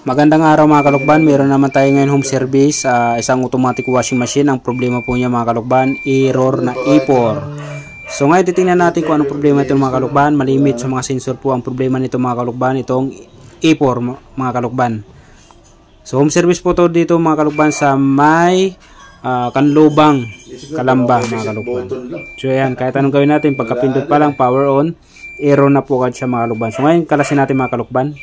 Magandang araw mga kalukban, meron naman tayo ngayon home service, isang automatic washing machine. Ang problema po niya mga kalukban, error na E4. So ngayon titingnan natin kung anong problema ito mga kalukban. Malimit sa mga sensor po ang problema nito mga kalukban, itong E4 mga kalukban. So home service po to dito mga kalukban sa may Kanlubang, Kalamba mga kalukban. So yan, kahit anong gawin natin, pagkapindot pa lang, power on, error na po agad siya mga kalukban. So ngayon kalasin natin mga kalukban.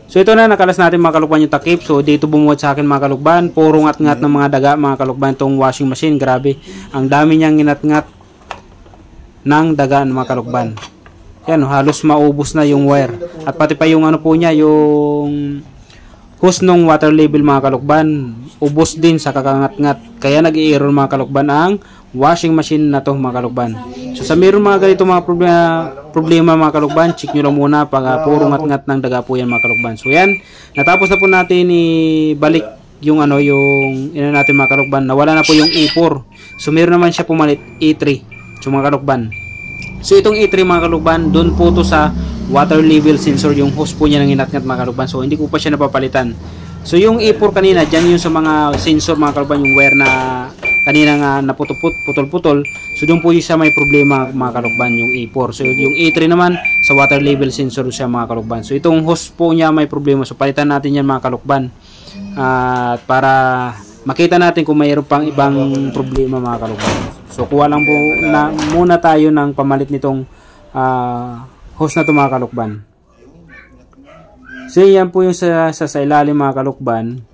So ito na, nakalas natin mga kalukban yung takip. So dito bumuhat sa akin mga kalukban, puro ngat-ngat ng mga daga mga kalukban itong washing machine. Grabe, ang dami niyang inat-ngat ng daga mga kalukban. Yan, halos maubos na yung wire. At pati pa yung ano po niya, yung hose ng water level mga kalukban, ubos din sa kakangat-ngat. Kaya nag-i-error mga kalukban ang washing machine na to mga kalukban. So sa meron mga ganito mga problema mga kalukban, check nyo lang muna pag puro ngat-ngat ng daga po yan mga kalukban. So yan, natapos na po natin ibalik yung ano, yung ina natin mga kalukban. Nawala na po yung E4. So meron naman siya pumalit E3. So mga kalukban. So itong E3 mga kalukban, doon po to sa water level sensor, yung hose po niya ng inat-ngat mga kalukban. So hindi ko pa siya napapalitan. So yung E4 kanina, dyan yung sa mga sensor mga kalukban, yung wire na kanina nga naputol-putol. So doon po siya may problema mga kalukban, yung E4. So yung E3 naman sa water level sensor siya mga kalukban. So itong hose po niya may problema. So palitan natin yan mga kalukban. Para makita natin kung mayroon pang ibang problema mga kalukban. So kuha lang po na muna tayo ng pamalit nitong hose na to mga kalukban. So yan po yung sa ilalim mga kalukban.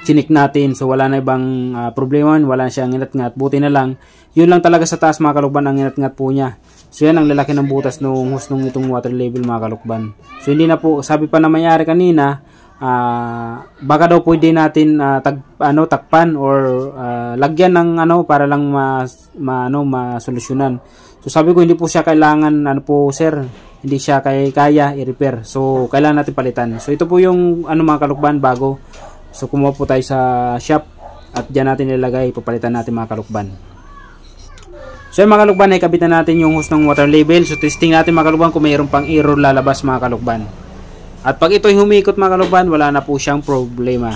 Chinik natin, so wala na ibang problema, wala siyang inat-ngat. Buti na lang, yun lang talaga sa taas mga kalukban ang inat-ngat po niya. So yan ang lalaki ng butas nung hose nung itong water level mga kalukban. So hindi na po, sabi pa na mayari kanina, baka daw pwede natin takpan or lagyan ng ano para lang masolusyonan. So sabi ko hindi po siya kailangan sir, hindi siya kaya i-repair. So kailangan natin palitan. So ito po yung mga kalukban bago. So kumuha po tayo sa shop at diyan natin ilalagay, papalitan natin mga kalukban. So yung mga kalukban, ay kabitan natin yung hose ng water level. So testing natin mga kalukban kung mayroon pang error lalabas mga kalukban. At pag ito'y humikot mga kalukban, wala na po siyang problema.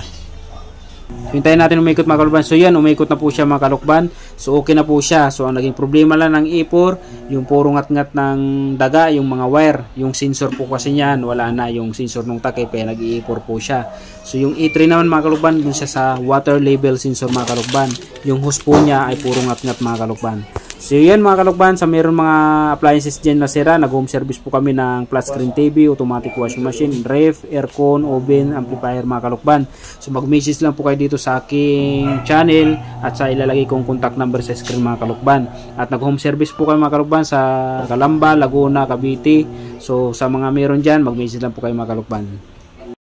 Hintayin natin umikot mga kalukban. So yan, umikot na po siya mga kalukban. So okay na po siya. So ang naging problema lang ng E4, yung puro ngat-ngat ng daga, yung mga wire, yung sensor po kasi niyan, wala na yung sensor ng takip, kaya nag-E4 po siya. So yung E3 naman mga kalukban, dun siya sa water level sensor mga kalukban. Yung hose po niya ay puro ngat-ngat mga kalukban. So yan mga kalukban, sa meron mga appliances dyan na sira, nag-home service po kami ng flat screen TV, automatic washing machine, ref, aircon, oven, amplifier mga kalukban. So mag-message lang po kayo dito sa aking channel at sa ilalagay kong contact number sa screen mga kalukban. At nag-home service po kami mga kalukban sa Kalamba, Laguna, Cavite. So sa mga meron dyan, mag-message lang po kayo mga kalukban.